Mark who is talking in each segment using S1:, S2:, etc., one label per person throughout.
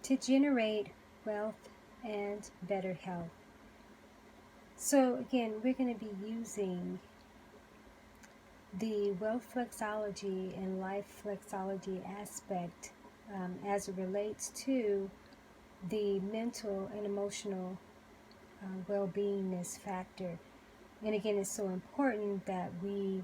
S1: to generate wealth and better health. So again, we're going to be using the Wealth-flex-ology and life-flexology aspect as it relates to the mental and emotional well-beingness factor. And again, it's so important that we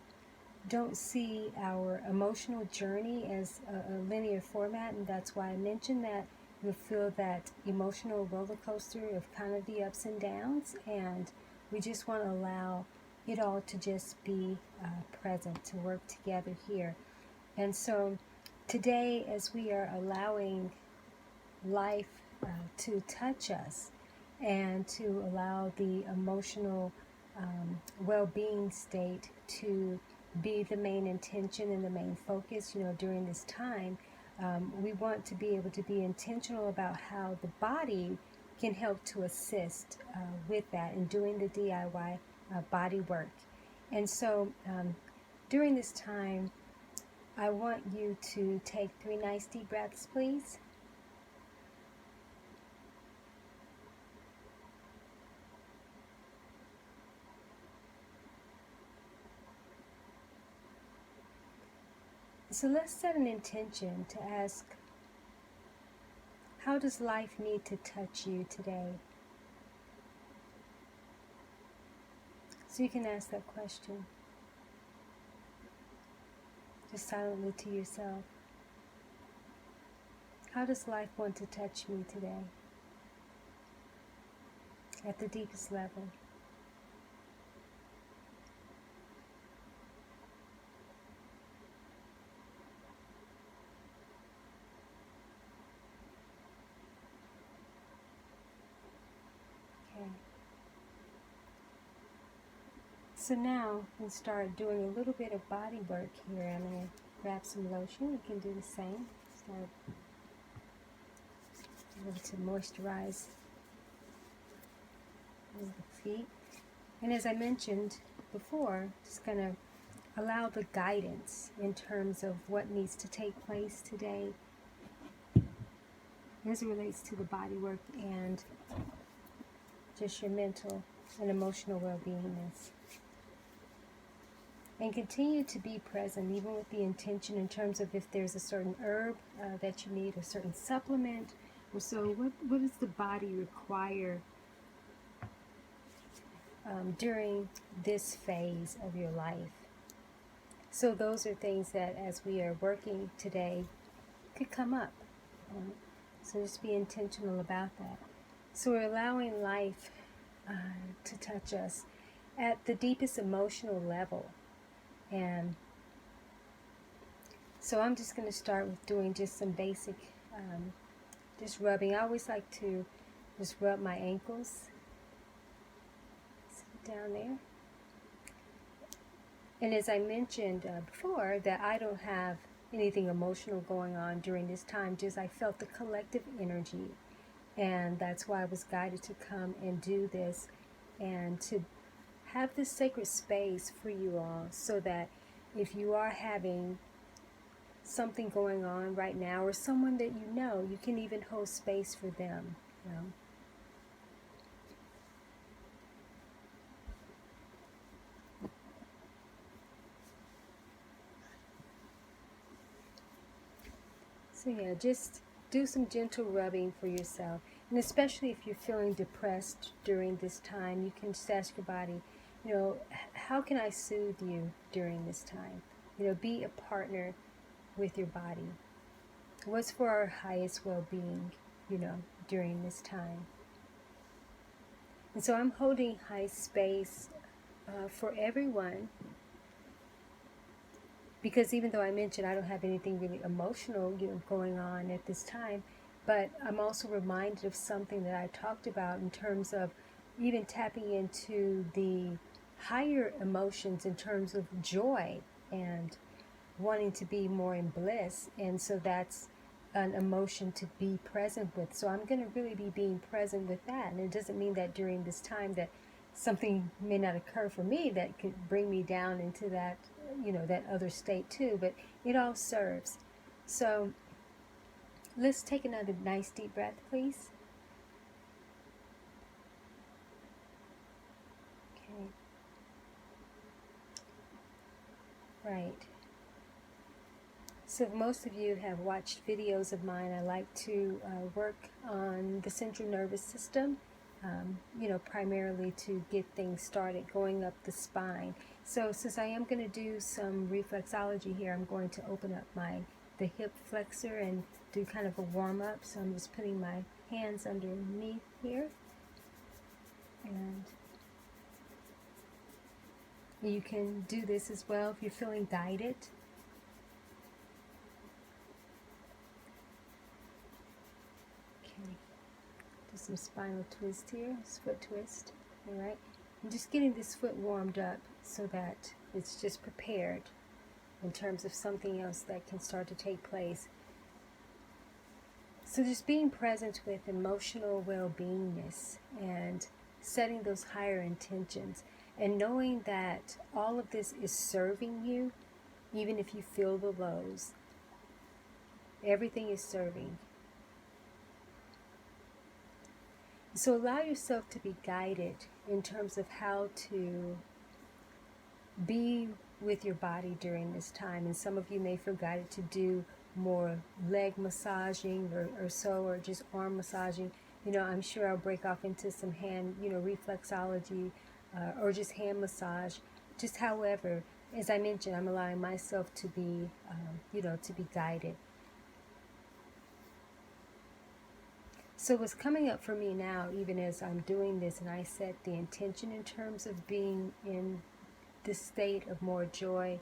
S1: don't see our emotional journey as a linear format, and that's why I mentioned that you'll feel that emotional roller coaster of kind of the ups and downs, and we just want to allow it all to just be present, to work together here. And so today, as we are allowing life to touch us and to allow the emotional well-being state to be the main intention and the main focus, during this time, we want to be able to be intentional about how the body can help to assist with that and doing the DIY body work. And so during this time, I want you to take 3 nice deep breaths, please. So let's set an intention to ask, how does life need to touch you today? So you can ask that question just silently to yourself. How does life want to touch me today? At the deepest level. Okay. So now we'll start doing a little bit of body work here. I'm going to grab some lotion. You can do the same. Start to moisturize the feet. And as I mentioned before, just going to allow the guidance in terms of what needs to take place today as it relates to the body work and just your mental and emotional well-beingness. And continue to be present, even with the intention in terms of if there's a certain herb that you need, a certain supplement, or so. What does the body require during this phase of your life? So those are things that, as we are working today, could come up. So just be intentional about that. So we're allowing life to touch us at the deepest emotional level. And so I'm just going to start with doing just some basic, just rubbing. I always like to just rub my ankles down there. And as I mentioned before, that I don't have anything emotional going on during this time, just I felt the collective energy. And that's why I was guided to come and do this and to have this sacred space for you all, so that if you are having something going on right now, or someone that you can even hold space for them. So yeah, just do some gentle rubbing for yourself. And especially if you're feeling depressed during this time, you can just ask your body, how can I soothe you during this time? Be a partner with your body. What's for our highest well-being, during this time? And so I'm holding high space for everyone, because even though I mentioned I don't have anything really emotional, going on at this time, but I'm also reminded of something that I talked about in terms of even tapping into the higher emotions in terms of joy and wanting to be more in bliss. And so that's an emotion to be present with. So I'm going to really be being present with that. And it doesn't mean that during this time that something may not occur for me that could bring me down into that, that other state too, but it all serves. So Let's take another nice deep breath, please. Okay. Right. So most of you have watched videos of mine. I like to work on the central nervous system, primarily to get things started going up the spine. So since I am going to do some reflexology here, I'm going to open up the hip flexor and do kind of a warm-up. So I'm just putting my hands underneath here, and you can do this as well if you're feeling guided. Okay, do some spinal twist here, foot twist. All right, I'm just getting this foot warmed up so that it's just prepared in terms of something else that can start to take place. So just being present with emotional well-beingness and setting those higher intentions and knowing that all of this is serving you, even if you feel the lows. Everything is serving. So allow yourself to be guided in terms of how to be with your body during this time. And some of you may feel guided to do more leg massaging or just arm massaging. I'm sure I'll break off into some hand, reflexology or just hand massage. Just however, as I mentioned, I'm allowing myself to be, to be guided. So what's coming up for me now, even as I'm doing this, and I set the intention in terms of being in this state of more joy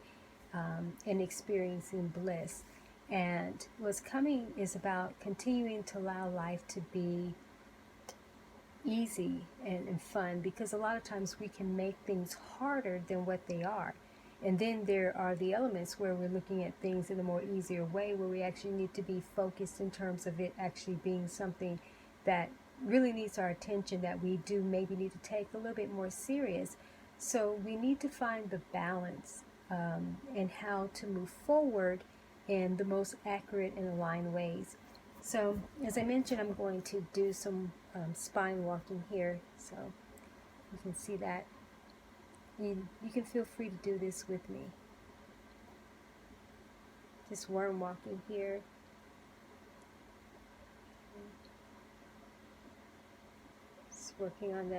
S1: and experiencing bliss. And what's coming is about continuing to allow life to be easy and fun, because a lot of times we can make things harder than what they are. And then there are the elements where we're looking at things in a more easier way, where we actually need to be focused in terms of it actually being something that really needs our attention, that we do maybe need to take a little bit more serious. So we need to find the balance and how to move forward in the most accurate and aligned ways. So as I mentioned, I'm going to do some spine walking here, so you can see that. You can feel free to do this with me. Just worm walking here. Just working on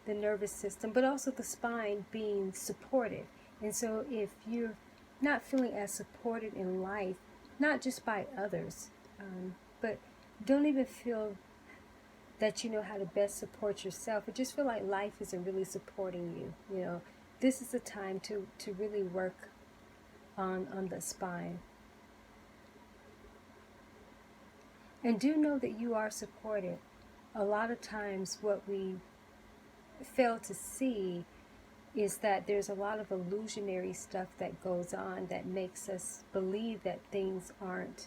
S1: the nervous system, but also the spine being supported. And so if you're not feeling as supported in life, not just by others, but don't even feel that you know how to best support yourself, or just feel like life isn't really supporting you, this is the time to really work on the spine. And do know that you are supported. A lot of times what we fail to see is that there's a lot of illusionary stuff that goes on that makes us believe that things aren't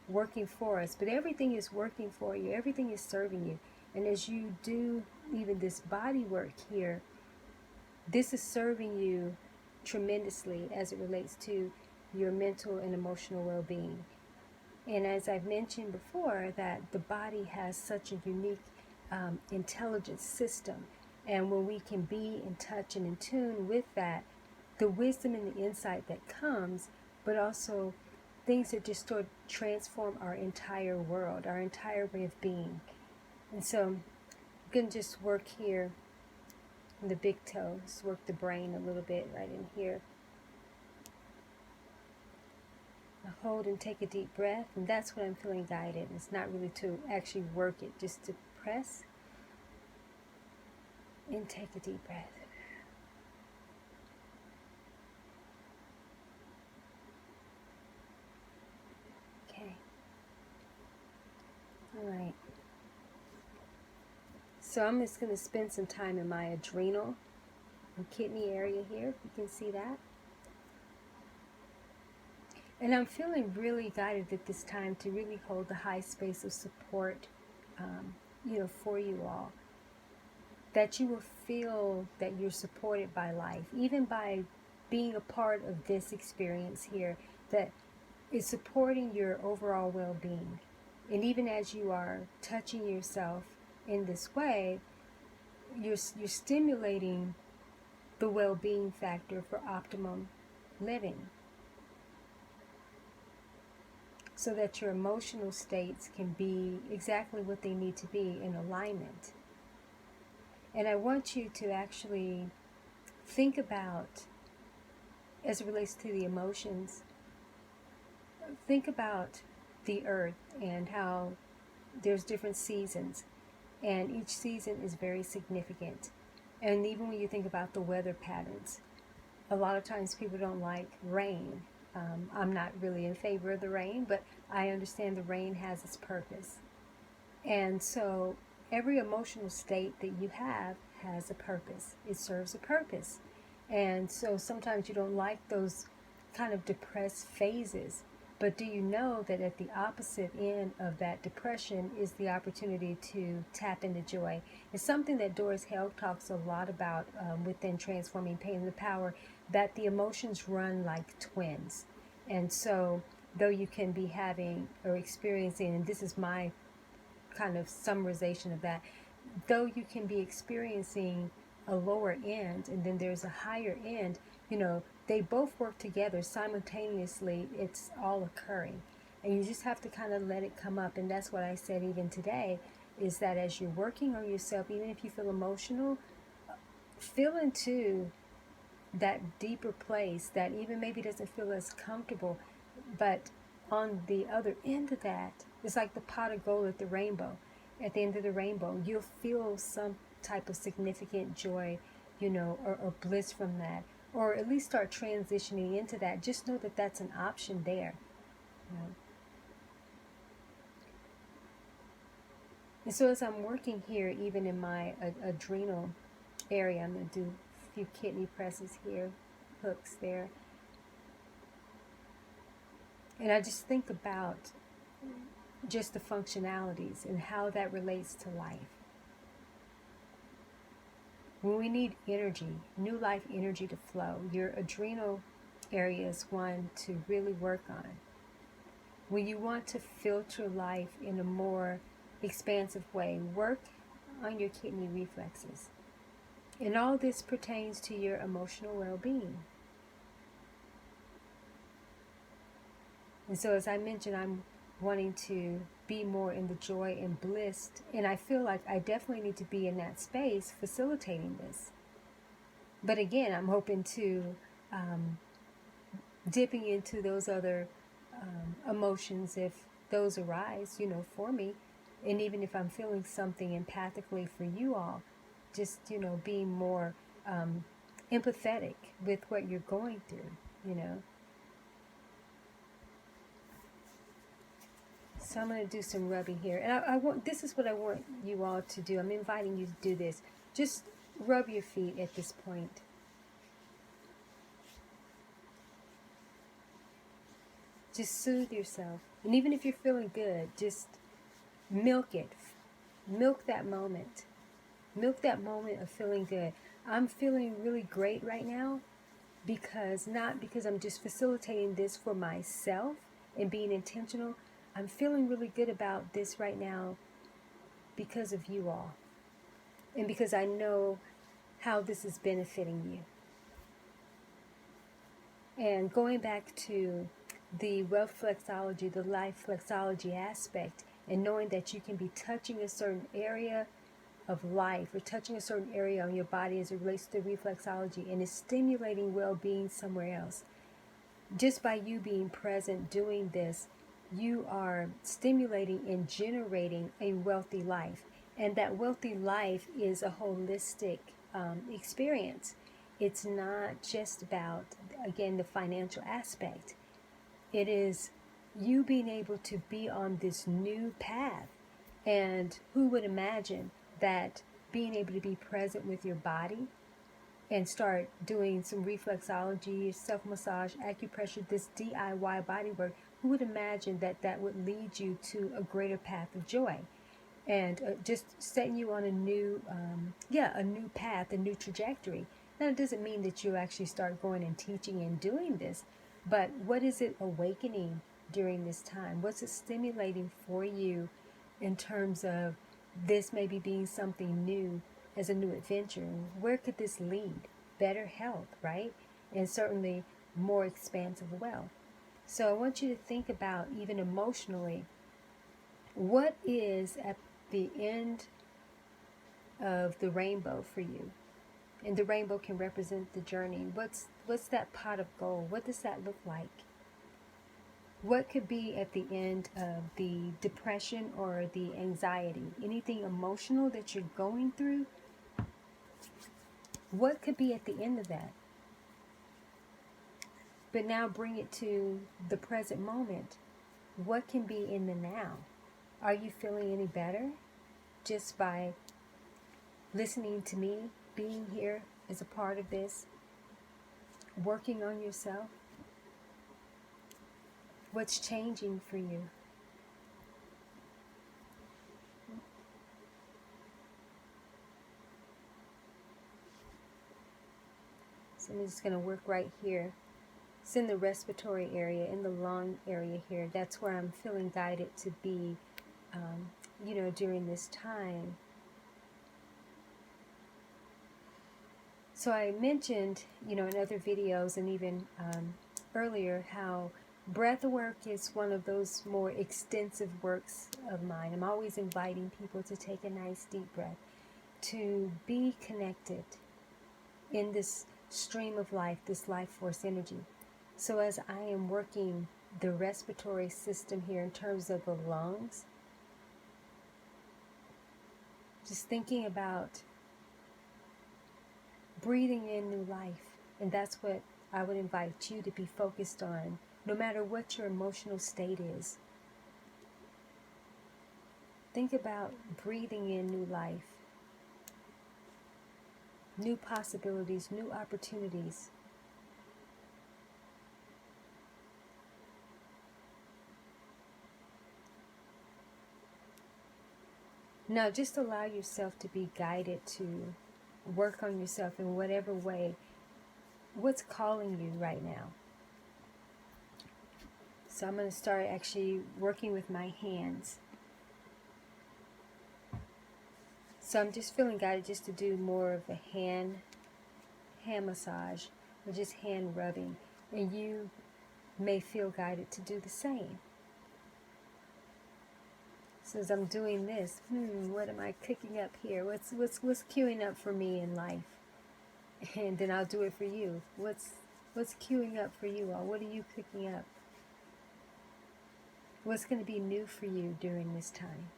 S1: working for us. But everything is working for you. Everything is serving you. And as you do even this body work here, this is serving you tremendously as it relates to your mental and emotional well-being. And as I've mentioned before, that the body has such a unique intelligence system. And when we can be in touch and in tune with that, the wisdom and the insight that comes, but also things that just sort of transform our entire world, our entire way of being. And so I'm going to just work here in the big toe, just work the brain a little bit right in here. I hold and take a deep breath, and that's when I'm feeling guided. It's not really to actually work it, just to press. And take a deep breath. Okay. All right. So I'm just going to spend some time in my adrenal and kidney area here, if you can see that. And I'm feeling really guided at this time to really hold the high space of support, for you all. That you will feel that you're supported by life, even by being a part of this experience here that is supporting your overall well-being. And even as you are touching yourself in this way, you're stimulating the well-being factor for optimum living, so that your emotional states can be exactly what they need to be in alignment. And I want you to actually think about, as it relates to the emotions, think about the earth and how there's different seasons, and each season is very significant. And even when you think about the weather patterns, a lot of times people don't like rain. I'm not really in favor of the rain, but I understand the rain has its purpose. And so every emotional state that you have has a purpose. It serves a purpose. And so sometimes you don't like those kind of depressed phases. But do you know that at the opposite end of that depression is the opportunity to tap into joy? It's something that Doris Helge talks a lot about within Transforming Pain into Power, that the emotions run like twins. And so though you can be having or experiencing, and this is my kind of summarization of that, though you can be experiencing a lower end and then there's a higher end, they both work together simultaneously. It's all occurring, and you just have to kind of let it come up. And that's what I said even today, is that as you're working on yourself, even if you feel emotional, feel into that deeper place that even maybe doesn't feel as comfortable, but on the other end of that, it's like the pot of gold at the rainbow. At the end of the rainbow, you'll feel some type of significant joy, or bliss from that, or at least start transitioning into that. Just know that that's an option there. And so as I'm working here, even in my adrenal area, I'm going to do a few kidney presses here, hooks there. And I just think about just the functionalities and how that relates to life. When we need energy, new life energy to flow, your adrenal area is one to really work on. When you want to filter life in a more expansive way, work on your kidney reflexes. And all this pertains to your emotional well-being. And so as I mentioned, I'm wanting to be more in the joy and bliss, and I feel like I definitely need to be in that space facilitating this. But again, I'm hoping to dipping into those other emotions if those arise, for me. And even if I'm feeling something empathically for you all, just, being more empathetic with what you're going through, So I'm going to do some rubbing here. And this is what I want you all to do. I'm inviting you to do this. Just rub your feet at this point. Just soothe yourself. And even if you're feeling good, just milk it. Milk that moment. Milk that moment of feeling good. I'm feeling really great right now not because I'm just facilitating this for myself and being intentional. I'm feeling really good about this right now because of you all. And because I know how this is benefiting you. And going back to the Wealth-flex-ology, the life-flexology aspect, and knowing that you can be touching a certain area of life or touching a certain area on your body as it relates to reflexology, and is stimulating well-being somewhere else. Just by you being present doing this, you are stimulating and generating a wealthy life. And that wealthy life is a holistic experience. It's not just about, again, the financial aspect. It is you being able to be on this new path. And who would imagine that being able to be present with your body and start doing some reflexology, self-massage, acupressure, this DIY bodywork, who would imagine that would lead you to a greater path of joy? And just setting you on a new path, a new trajectory. Now, it doesn't mean that you actually start going and teaching and doing this, but what is it awakening during this time? What's it stimulating for you in terms of this maybe being something new as a new adventure? Where could this lead? Better health, right? And certainly more expansive wealth. So I want you to think about, even emotionally, what is at the end of the rainbow for you? And the rainbow can represent the journey. What's that pot of gold? What does that look like? What could be at the end of the depression or the anxiety? Anything emotional that you're going through? What could be at the end of that? But now bring it to the present moment. What can be in the now? Are you feeling any better just by listening to me, being here as a part of this, working on yourself? What's changing for you? So I'm just going to work right here. It's in the respiratory area, in the lung area here. That's where I'm feeling guided to be, during this time. So I mentioned, in other videos and even earlier, how breath work is one of those more extensive works of mine. I'm always inviting people to take a nice deep breath, to be connected in this stream of life, this life force energy. So as I am working the respiratory system here in terms of the lungs, just thinking about breathing in new life. And that's what I would invite you to be focused on, no matter what your emotional state is. Think about breathing in new life, new possibilities, new opportunities. Now, just allow yourself to be guided to work on yourself in whatever way. What's calling you right now? So I'm going to start actually working with my hands. So I'm just feeling guided just to do more of a hand massage or just hand rubbing. And you may feel guided to do the same. So as I'm doing this, what am I cooking up here? What's queuing up for me in life? And then I'll do it for you. What's queuing up for you all? What are you cooking up? What's going to be new for you during this time?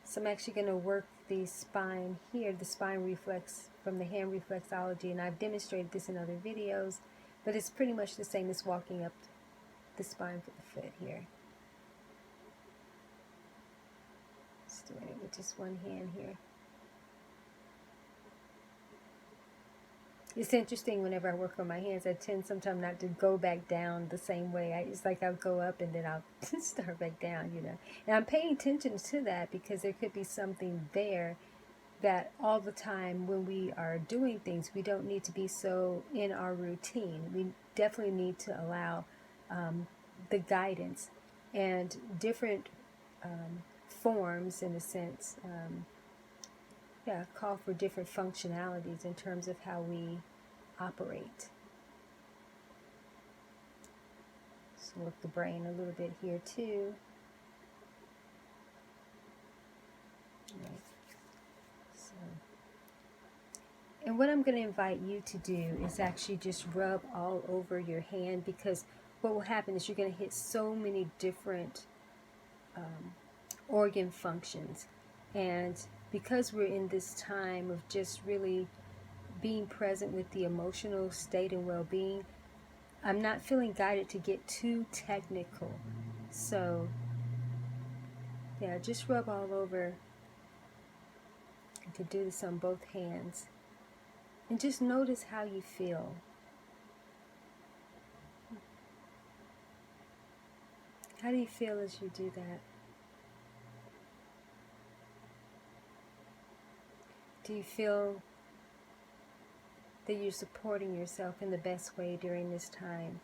S1: So I'm actually going to work the spine here, the spine reflex from the hand reflexology, and I've demonstrated this in other videos, but it's pretty much the same as walking up the spine for the foot here. Just doing it with just one hand here. It's interesting, whenever I work on my hands, I tend sometimes not to go back down the same way. It's like I'll go up and then I'll start back down, And I'm paying attention to that because there could be something there that all the time when we are doing things, we don't need to be so in our routine. We definitely need to allow the guidance and different forms, in a sense, call for different functionalities in terms of how we operate. So work the brain a little bit here too. Right. So, and what I'm going to invite you to do is actually just rub all over your hand, because what will happen is you're going to hit so many different organ functions. And because we're in this time of just really being present with the emotional state and well-being, I'm not feeling guided to get too technical. So, just rub all over. You can do this on both hands. And just notice how you feel. How do you feel as you do that? Do you feel that you're supporting yourself in the best way during this time,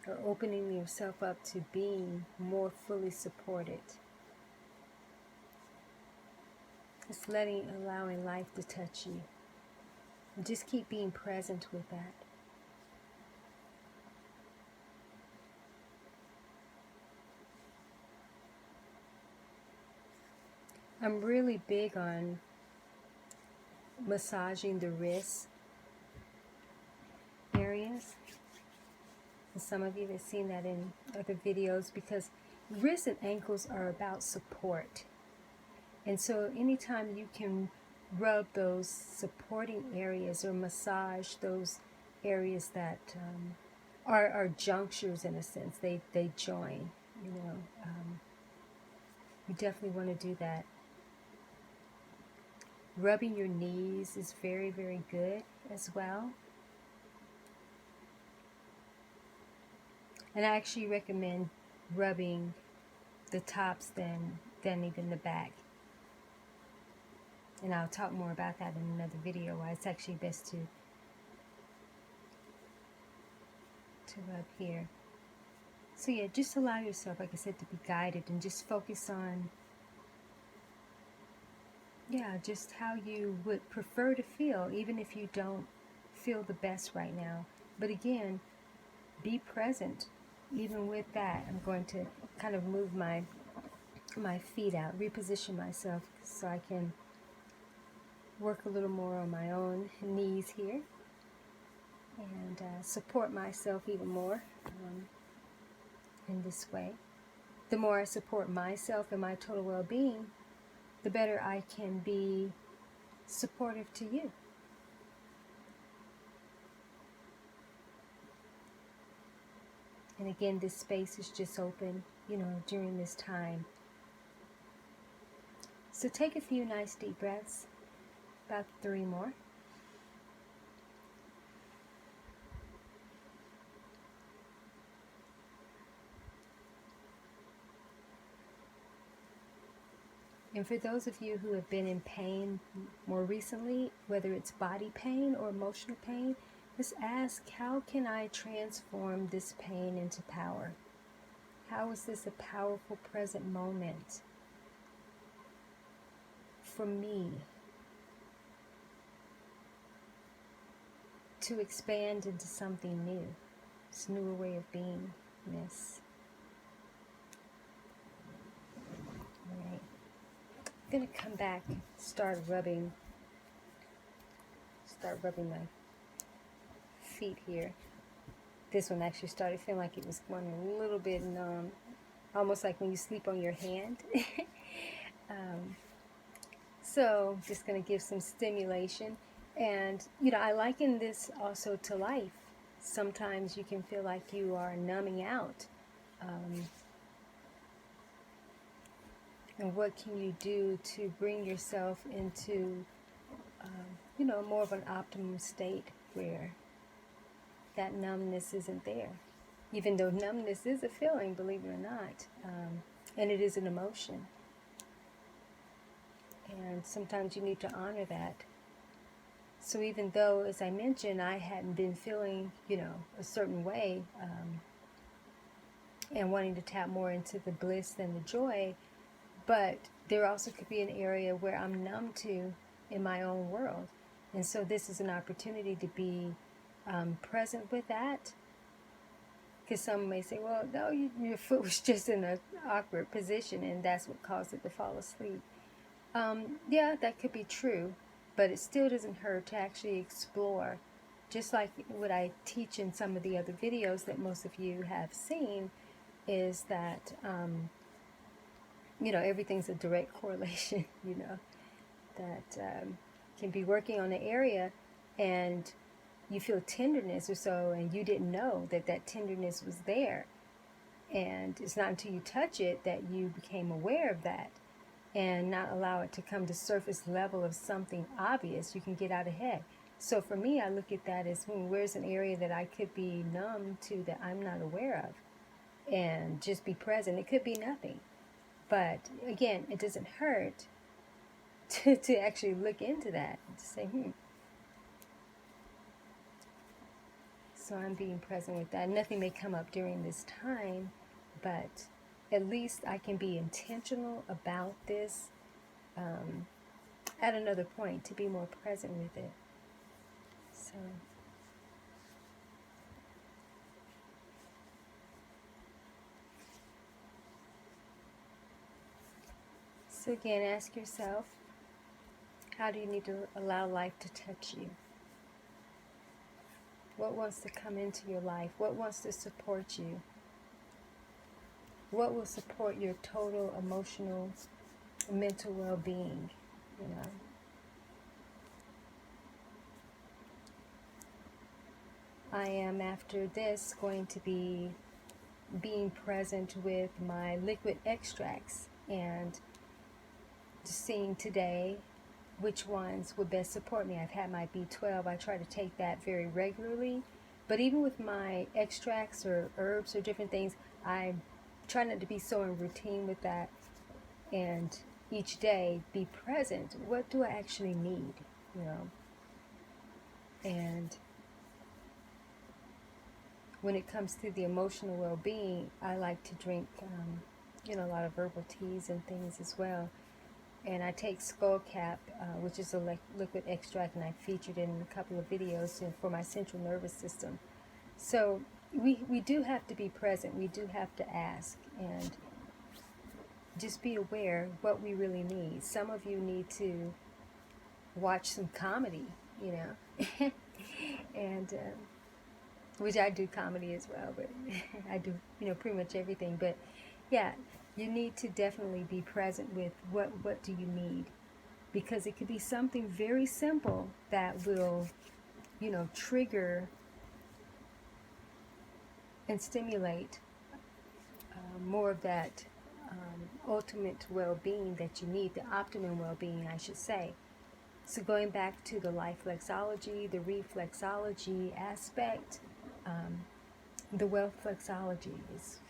S1: or opening yourself up to being more fully supported. Just allowing life to touch you. And just keep being present with that. I'm really big on massaging the wrist areas. And some of you have seen that in other videos, because wrists and ankles are about support. And so anytime you can rub those supporting areas or massage those areas that are junctures, in a sense, they join, you definitely want to do that. Rubbing your knees is very, very good as well. And I actually recommend rubbing the tops than even the back. And I'll talk more about that in another video, why it's actually best to rub here. So yeah, just allow yourself, like I said, to be guided, and just focus on, just how you would prefer to feel, even if you don't feel the best right now. But again, be present. Even with that, I'm going to kind of move my feet out, reposition myself so I can work a little more on my own knees here, and support myself even more in this way. The more I support myself and my total well-being, the better I can be supportive to you. And again, this space is just open, during this time. So take a few nice deep breaths, about 3 more. And for those of you who have been in pain more recently, whether it's body pain or emotional pain, just ask, how can I transform this pain into power? How is this a powerful present moment for me to expand into something new, this newer way of beingness? All right. I'm going to come back, start rubbing my feet here. This one actually started feeling like it was going a little bit numb, almost like when you sleep on your hand. So just going to give some stimulation. And, I liken this also to life. Sometimes you can feel like you are numbing out. And what can you do to bring yourself into, more of an optimum state where that numbness isn't there? Even though numbness is a feeling, believe it or not, and it is an emotion. And sometimes you need to honor that. So even though, as I mentioned, I hadn't been feeling, a certain way, and wanting to tap more into the bliss and the joy, but there also could be an area where I'm numb to in my own world. And so this is an opportunity to be present with that. Because some may say, well, no, your foot was just in an awkward position and that's what caused it to fall asleep. Yeah, that could be true, but it still doesn't hurt to actually explore. Just like what I teach in some of the other videos that most of you have seen, is that everything's a direct correlation, that can be working on an area and you feel tenderness or so, and you didn't know that tenderness was there. And it's not until you touch it that you became aware of that, and not allow it to come to surface level of something obvious. You can get out ahead. So for me, I look at that as, where's an area that I could be numb to that I'm not aware of, and just be present. It could be nothing. But again, it doesn't hurt to actually look into that and to say, So I'm being present with that. Nothing may come up during this time, but at least I can be intentional about this at another point to be more present with it. So again, ask yourself, how do you need to allow life to touch you? What wants to come into your life? What wants to support you? What will support your total emotional, mental well-being? You know. I am, after this, going to be being present with my liquid extracts and seeing today which ones would best support me. I've had my B12. I try to take that very regularly. But even with my extracts or herbs or different things, I try not to be so in routine with that. And each day, be present. What do I actually need? You know? And when it comes to the emotional well-being, I like to drink, a lot of herbal teas and things as well. And I take skullcap, which is a liquid extract, and I featured it in a couple of videos for my central nervous system. So we do have to be present. We do have to ask and just be aware what we really need. Some of you need to watch some comedy, and which I do comedy as well, but I do, pretty much everything. But yeah, you need to definitely be present with what do you need, because it could be something very simple that will, trigger and stimulate more of that ultimate well-being that you need, the optimum well-being, I should say. So going back to the Reflexology, the Reflexology aspect, the Wealth-flex-ology is,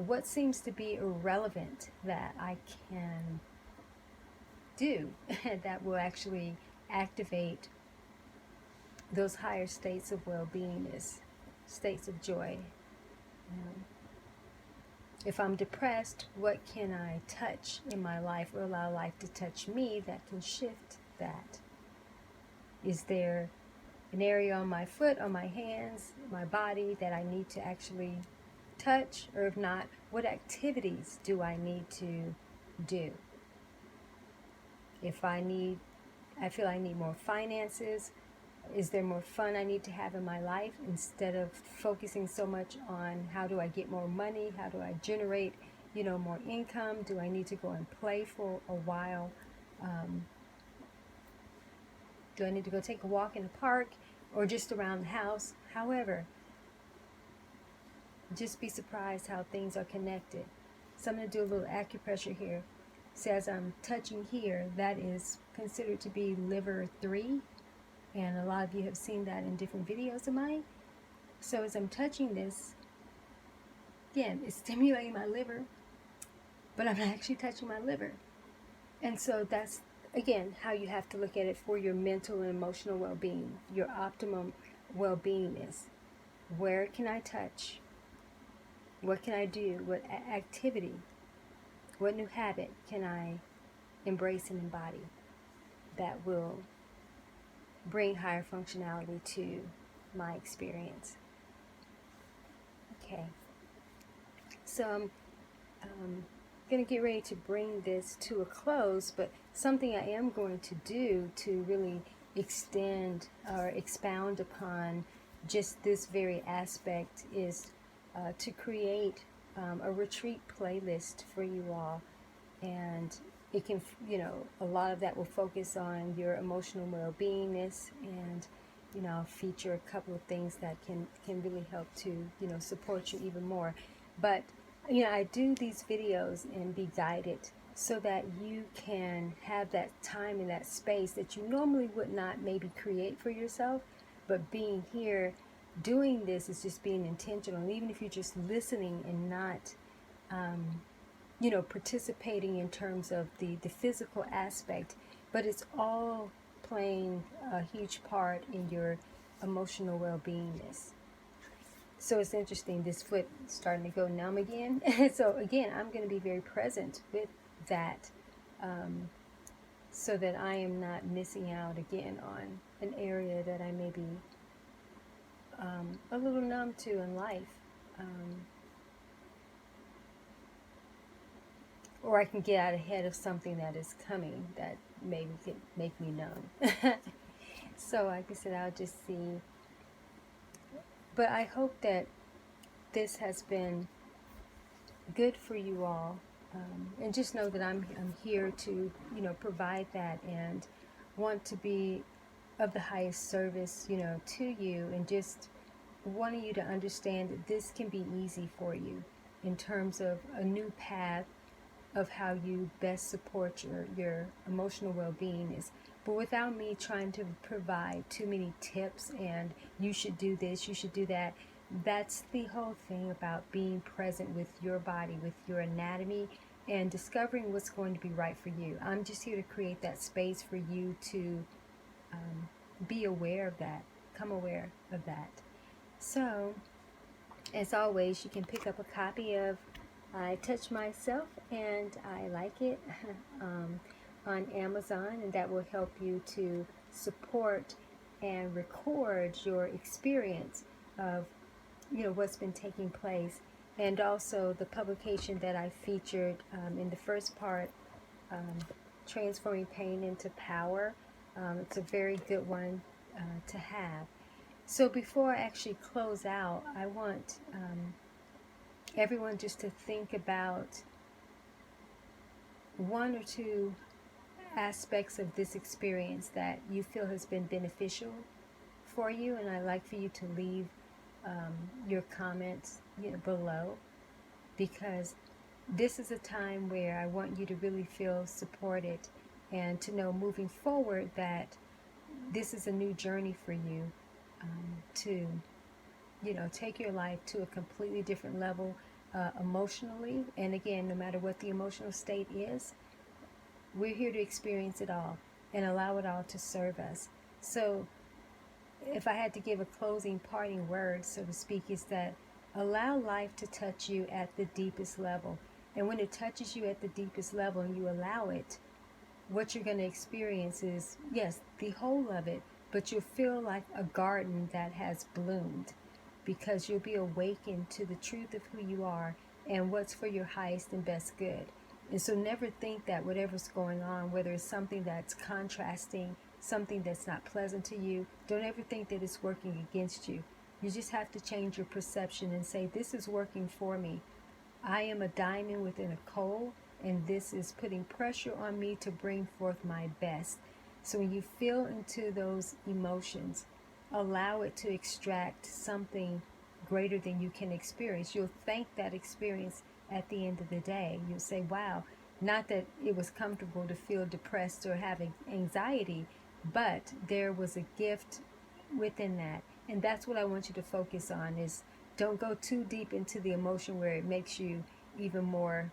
S1: what seems to be irrelevant that I can do that will actually activate those higher states of well-beingness, states of joy. If I'm depressed, what can I touch in my life or allow life to touch me that can shift that? Is there an area on my foot, on my hands, my body that I need to actually touch? Or if not, what activities do I need to do? If I feel I need more finances, is there more fun I need to have in my life instead of focusing so much on how do I get more money, how do I generate, more income? Do I need to go and play for a while? Do I need to go take a walk in the park or just around the house? However, just be surprised how things are connected. So I'm going to do a little acupressure here. So as I'm touching here, that is considered to be liver 3. And a lot of you have seen that in different videos of mine. So as I'm touching this, again, it's stimulating my liver, but I'm not actually touching my liver. And so that's, again, how you have to look at it for your mental and emotional well-being, your optimum well-beingness. Where can I touch? What can I do? What activity? What new habit can I embrace and embody that will bring higher functionality to my experience? Okay. So I'm going to get ready to bring this to a close, but something I am going to do to really extend or expound upon just this very aspect is to create a retreat playlist for you all. And it can, a lot of that will focus on your emotional well-beingness, and, I'll feature a couple of things that can really help to, support you even more. But, I do these videos and be guided so that you can have that time and that space that you normally would not maybe create for yourself. But being here, doing this is just being intentional. And even if you're just listening and not, participating in terms of the physical aspect, but it's all playing a huge part in your emotional well-beingness. So it's interesting, this foot starting to go numb again. So again, I'm going to be very present with that, so that I am not missing out again on an area that I may be a little numb to in life. Or I can get out ahead of something that is coming that maybe could make me numb. So like I said, I'll just see. But I hope that this has been good for you all. And just know that I'm here to, provide that, and want to be of the highest service, to you, and just wanting you to understand that this can be easy for you in terms of a new path of how you best support your emotional well-being is. But without me trying to provide too many tips and you should do this, you should do that. That's the whole thing about being present with your body, with your anatomy, and discovering what's going to be right for you. I'm just here to create that space for you to be aware of that, come aware of that. So, as always, you can pick up a copy of I Touch Myself and I Like It on Amazon, and that will help you to support and record your experience of what's been taking place. And also the publication that I featured in the first part, Transforming Pain into Power. It's a very good one to have. So before I actually close out, I want everyone just to think about one or two aspects of this experience that you feel has been beneficial for you, and I'd like for you to leave your comments below, because this is a time where I want you to really feel supported and to know moving forward that this is a new journey for you, to take your life to a completely different level emotionally. And again, no matter what the emotional state is, we're here to experience it all and allow it all to serve us. So if I had to give a closing parting word, so to speak, is that allow life to touch you at the deepest level. And when it touches you at the deepest level and you allow it, what you're going to experience is, yes, the whole of it, but you'll feel like a garden that has bloomed, because you'll be awakened to the truth of who you are and what's for your highest and best good. And so never think that whatever's going on, whether it's something that's contrasting, something that's not pleasant to you, don't ever think that it's working against you. You just have to change your perception and say, this is working for me. I am a diamond within a coal, and this is putting pressure on me to bring forth my best. So when you feel into those emotions, allow it to extract something greater than you can experience. You'll thank that experience at the end of the day. You'll say, wow, not that it was comfortable to feel depressed or having anxiety, but there was a gift within that. And that's what I want you to focus on, is don't go too deep into the emotion where it makes you even more,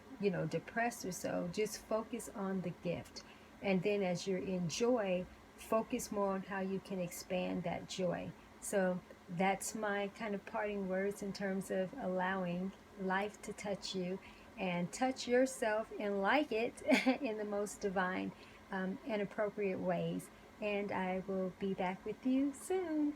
S1: depressed or so. Just focus on the gift. And then as you're in joy, focus more on how you can expand that joy. So that's my kind of parting words in terms of allowing life to touch you and touch yourself and like it in the most divine and appropriate ways. And I will be back with you soon.